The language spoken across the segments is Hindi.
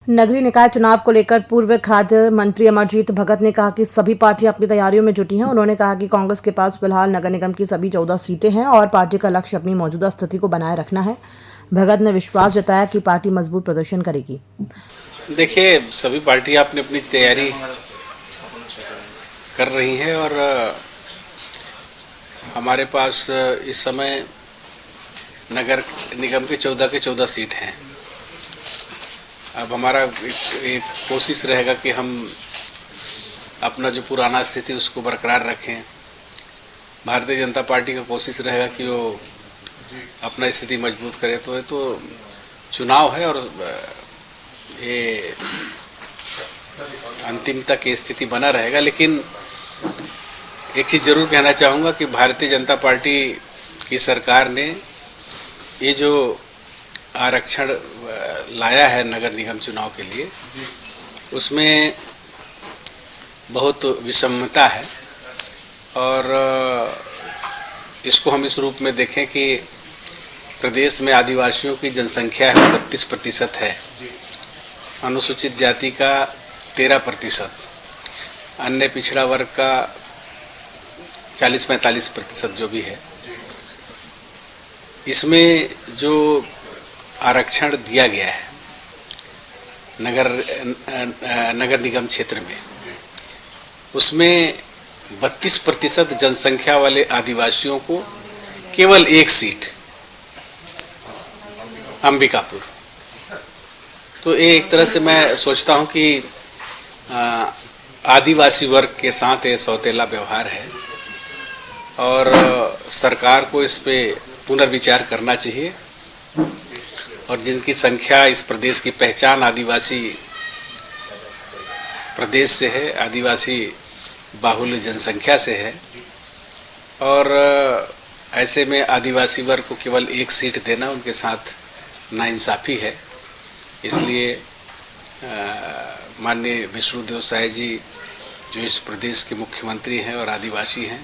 नगरीय निकाय चुनाव को लेकर पूर्व खाद्य मंत्री अमरजीत भगत ने कहा कि सभी पार्टियां अपनी तैयारियों में जुटी हैं। उन्होंने कहा कि कांग्रेस के पास फिलहाल नगर निगम की सभी 14 सीटें हैं और पार्टी का लक्ष्य अपनी मौजूदा स्थिति को बनाए रखना है। भगत ने विश्वास जताया कि पार्टी मजबूत प्रदर्शन करेगी। देखिए, सभी पार्टियां अपनी अपनी तैयारी कर रही हैं और हमारे पास इस समय नगर निगम के 14 सीट हैं। अब हमारा एक कोशिश रहेगा कि हम अपना जो पुराना स्थिति उसको बरकरार रखें। भारतीय जनता पार्टी का कोशिश रहेगा कि वो अपना स्थिति मजबूत करे। तो ये तो चुनाव है और ये अंतिम तक ये स्थिति बना रहेगा। लेकिन एक चीज़ ज़रूर कहना चाहूँगा कि भारतीय जनता पार्टी की सरकार ने ये जो आरक्षण लाया है नगर निगम चुनाव के लिए, उसमें बहुत विषमता है और इसको हम इस रूप में देखें कि प्रदेश में आदिवासियों की जनसंख्या है 32% है, अनुसूचित जाति का 13%, अन्य पिछड़ा वर्ग का 40-45% जो भी है। इसमें जो आरक्षण दिया गया है नगर निगम क्षेत्र में, उसमें 32% जनसंख्या वाले आदिवासियों को केवल एक सीट अंबिकापुर। तो ये एक तरह से मैं सोचता हूँ कि आदिवासी वर्ग के साथ ये सौतेला व्यवहार है और सरकार को इस पे पुनर्विचार करना चाहिए। और जिनकी संख्या, इस प्रदेश की पहचान आदिवासी प्रदेश से है, आदिवासी बाहुल्य जनसंख्या से है, और ऐसे में आदिवासी वर्ग को केवल एक सीट देना उनके साथ नाइंसाफ़ी है। इसलिए माननीय विष्णुदेव साय जी जो इस प्रदेश के मुख्यमंत्री हैं और आदिवासी हैं,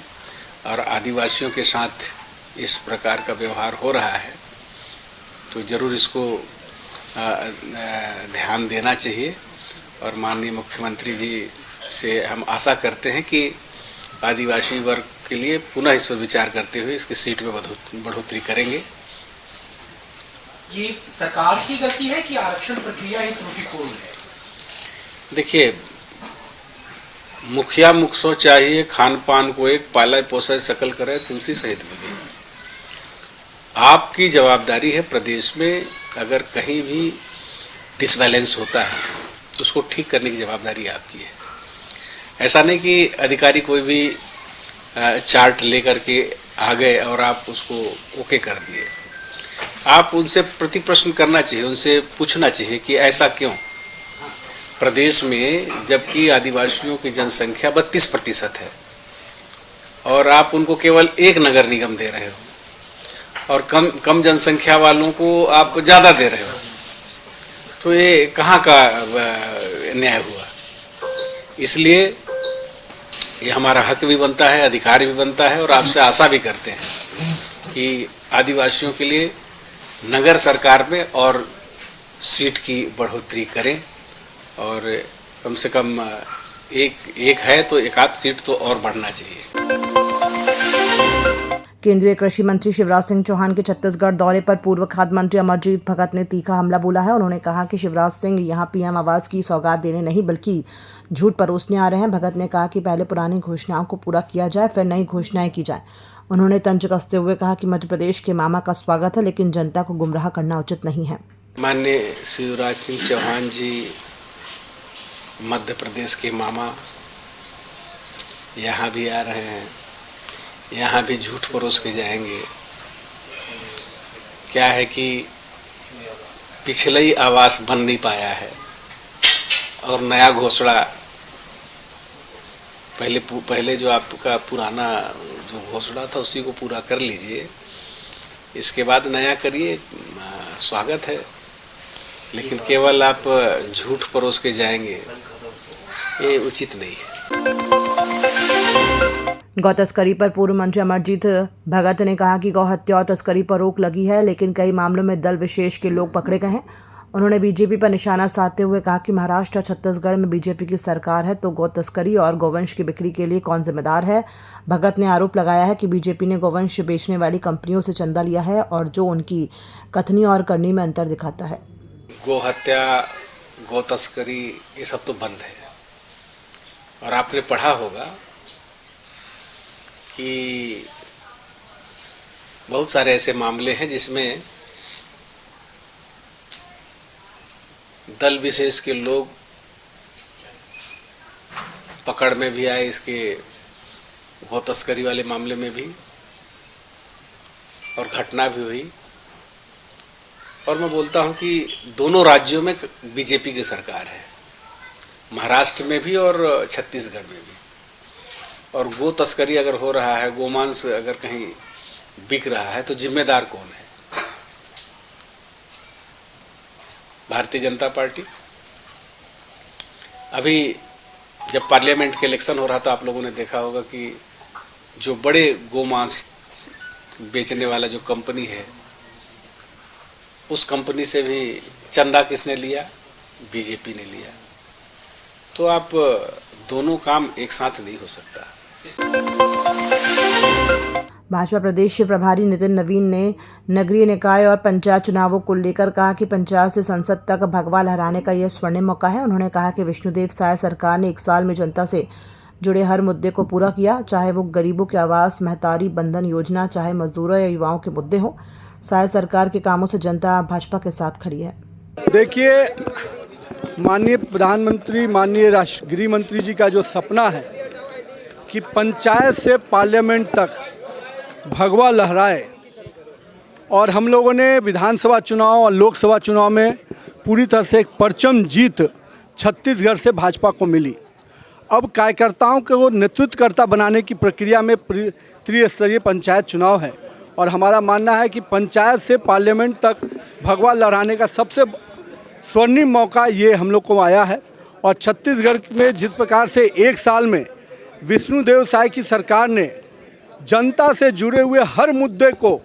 और आदिवासियों के साथ इस प्रकार का व्यवहार हो रहा है, तो ज़रूर इसको ध्यान देना चाहिए। और माननीय मुख्यमंत्री जी से हम आशा करते हैं कि आदिवासी वर्ग के लिए पुनः इस पर विचार करते हुए इसकी सीट में बढ़ोतरी करेंगे। ये सरकार की गलती है कि आरक्षण प्रक्रिया ही त्रुटिपूर्ण है? देखिए, मुखिया मुखसो चाहिए खान पान को एक, पाला पोसा सकल करे तुलसी सहित मिले। आपकी जवाबदारी है प्रदेश में अगर कहीं भी डिसबैलेंस होता है तो उसको ठीक करने की जवाबदारी आपकी है। ऐसा नहीं कि अधिकारी कोई भी चार्ट लेकर के आ गए और आप उसको ओके कर दिए। आप उनसे प्रति प्रश्न करना चाहिए, उनसे पूछना चाहिए कि ऐसा क्यों प्रदेश में, जबकि आदिवासियों की जनसंख्या 32% है और आप उनको केवल एक नगर निगम दे रहे हो और कम जनसंख्या वालों को आप ज़्यादा दे रहे हो। तो ये कहाँ का न्याय हुआ? इसलिए ये हमारा हक भी बनता है, अधिकार भी बनता है, और आपसे आशा भी करते हैं कि आदिवासियों के लिए नगर सरकार में और सीट की बढ़ोतरी करें, और कम से कम एक है तो एक आध सीट तो और बढ़ना चाहिए। केंद्रीय कृषि मंत्री शिवराज सिंह चौहान के छत्तीसगढ़ दौरे पर पूर्व खाद्य मंत्री अमरजीत भगत ने तीखा हमला बोला है। उन्होंने कहा कि शिवराज सिंह यहां पीएम आवास की सौगात देने नहीं बल्कि झूठ परोसने आ रहे हैं। भगत ने कहा कि पहले पुरानी घोषणाओं को पूरा किया जाए, फिर नई घोषणाएं की जाए। उन्होंने तंज कसते हुए कहा कि मध्य प्रदेश के मामा का स्वागत है, लेकिन जनता को गुमराह करना उचित नहीं है। माननीय शिवराज सिंह चौहान जी मध्य प्रदेश के मामा यहाँ भी आ रहे हैं, यहाँ भी झूठ परोस के जाएंगे। क्या है कि पिछले ही आवास बन नहीं पाया है और नया घोषणा पहले जो आपका पुराना जो घोषणा था उसी को पूरा कर लीजिए, इसके बाद नया करिए, स्वागत है। लेकिन केवल आप झूठ परोस के जाएंगे, ये उचित नहीं है। गौ तस्करी पर पूर्व मंत्री अमरजीत भगत ने कहा कि गौ हत्या और तस्करी पर रोक लगी है, लेकिन कई मामलों में दल विशेष के लोग पकड़े गए हैं। उन्होंने बीजेपी पर निशाना साधते हुए कहा कि महाराष्ट्र और छत्तीसगढ़ में बीजेपी की सरकार है तो गौ तस्करी और गौवंश की बिक्री के लिए कौन जिम्मेदार है। भगत ने आरोप लगाया है कि बीजेपी ने गौवंश बेचने वाली कंपनियों से चंदा लिया है और जो उनकी कथनी और करनी में अंतर दिखाता है। गौ हत्या, गौ तस्करी ये सब तो बंद है। और आपने पढ़ा होगा कि बहुत सारे ऐसे मामले हैं जिसमें दल विशेष के लोग पकड़ में भी आए, इसके गौ तस्करी वाले मामले में भी, और घटना भी हुई। और मैं बोलता हूं कि दोनों राज्यों में बीजेपी की सरकार है, महाराष्ट्र में भी और छत्तीसगढ़ में भी। और गो तस्करी अगर हो रहा है, गोमांस अगर कहीं बिक रहा है, तो जिम्मेदार कौन है? भारतीय जनता पार्टी। अभी जब पार्लियामेंट के इलेक्शन हो रहा था, आप लोगों ने देखा होगा कि जो बड़े गोमांस बेचने वाला जो कंपनी है, उस कंपनी से भी चंदा किसने लिया? बीजेपी ने लिया। तो आप दोनों काम एक साथ नहीं हो सकता। भाजपा प्रदेश प्रभारी नितिन नवीन ने नगरीय निकाय और पंचायत चुनावों को लेकर कहा कि पंचायत से संसद तक भगवा लहराने का यह स्वर्णिम मौका है। उन्होंने कहा कि विष्णुदेव साय सरकार ने 1 साल में जनता से जुड़े हर मुद्दे को पूरा किया, चाहे वो गरीबों के आवास, महतारी बंधन योजना, चाहे मजदूरों या युवाओं के मुद्दे हों। साय सरकार के कामों से जनता भाजपा के साथ खड़ी है। देखिए, माननीय प्रधानमंत्री, माननीय गृह मंत्री जी का जो सपना है कि पंचायत से पार्लियामेंट तक भगवा लहराए, और हम लोगों ने विधानसभा चुनाव और लोकसभा चुनाव में पूरी तरह से एक परचम जीत छत्तीसगढ़ से भाजपा को मिली। अब कार्यकर्ताओं को नेतृत्वकर्ता बनाने की प्रक्रिया में त्रिस्तरीय पंचायत चुनाव है, और हमारा मानना है कि पंचायत से पार्लियामेंट तक भगवा लहराने का सबसे स्वर्णिम मौका ये हम लोग को आया है। और छत्तीसगढ़ में जिस प्रकार से 1 साल में विष्णुदेव साय की सरकार ने जनता से जुड़े हुए हर मुद्दे को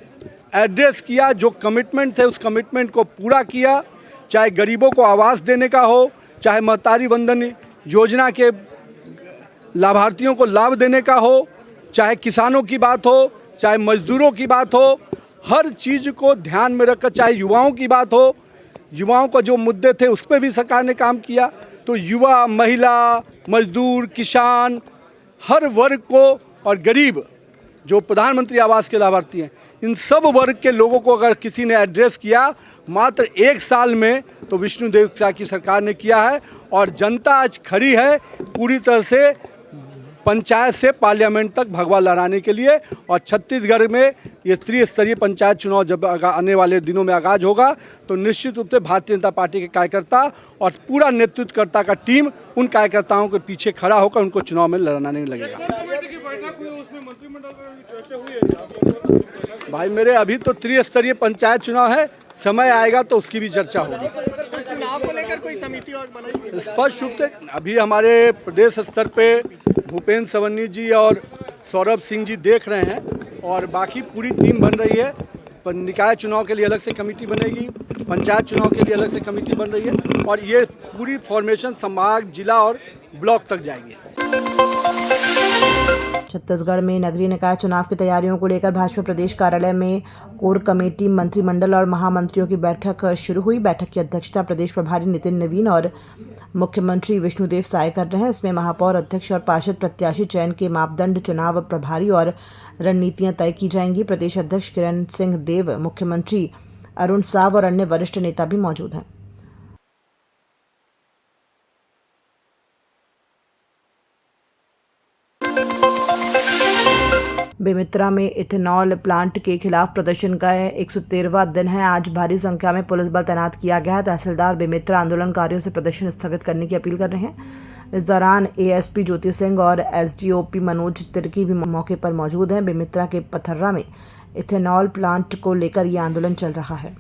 एड्रेस किया, जो कमिटमेंट थे उस कमिटमेंट को पूरा किया, चाहे गरीबों को आवास देने का हो, चाहे महतारी बंधन योजना के लाभार्थियों को लाभ देने का हो, चाहे किसानों की बात हो, चाहे मजदूरों की बात हो, हर चीज़ को ध्यान में रखकर, चाहे युवाओं की बात हो, युवाओं को जो मुद्दे थे उस पर भी सरकार ने काम किया। तो युवा, महिला, मजदूर, किसान, हर वर्ग को, और गरीब जो प्रधानमंत्री आवास के लाभार्थी हैं, इन सब वर्ग के लोगों को अगर किसी ने एड्रेस किया मात्र 1 साल में, तो विष्णुदेव साय की सरकार ने किया है। और जनता आज खड़ी है पूरी तरह से पंचायत से पार्लियामेंट तक भगवा लहराने के लिए। और छत्तीसगढ़ में ये त्रिस्तरीय पंचायत चुनाव जब आने वाले दिनों में आगाज होगा, तो निश्चित रूप से भारतीय जनता पार्टी के कार्यकर्ता और पूरा नेतृत्वकर्ता का टीम उन कार्यकर्ताओं के पीछे खड़ा होकर उनको चुनाव में लड़ाने लगेगा। भाई मेरे, अभी तो त्रिस्तरीय पंचायत चुनाव है, समय आएगा तो उसकी भी चर्चा होगी। चुनाव को लेकर कोई समिति और बनाई? स्पष्ट रूप से अभी हमारे प्रदेश स्तर पे भूपेंद्र सवन्नी जी और सौरभ सिंह जी देख रहे हैं, और बाकी पूरी टीम बन रही है। निकाय चुनाव के लिए अलग से कमेटी बनेगी, पंचायत चुनाव के लिए अलग से कमेटी बन रही है, और ये पूरी फॉर्मेशन संभाग, जिला और ब्लॉक तक जाएगी। छत्तीसगढ़ में नगरीय निकाय चुनाव की तैयारियों को लेकर भाजपा प्रदेश कार्यालय में कोर कमेटी, मंत्रिमंडल और महामंत्रियों की बैठक शुरू हुई। बैठक की अध्यक्षता प्रदेश प्रभारी नितिन नवीन और मुख्यमंत्री विष्णुदेव साय कर रहे हैं। इसमें महापौर, अध्यक्ष और पार्षद प्रत्याशी चयन के मापदंड, चुनाव प्रभारी और रणनीतियां तय की जाएंगी। प्रदेश अध्यक्ष किरण सिंह देव, मुख्यमंत्री अरुण साव और अन्य वरिष्ठ नेता भी मौजूद हैं। बेमित्रा में इथेनॉल प्लांट के खिलाफ प्रदर्शन का 113वां दिन है। आज भारी संख्या में पुलिस बल तैनात किया गया है। तहसीलदार बेमित्रा आंदोलनकारियों से प्रदर्शन स्थगित करने की अपील कर रहे हैं। इस दौरान एएसपी ज्योति सिंह और एसडीओपी मनोज तिर्की भी मौके पर मौजूद हैं। बेमित्रा के पथर्रा में इथेनॉल प्लांट को लेकर ये आंदोलन चल रहा है।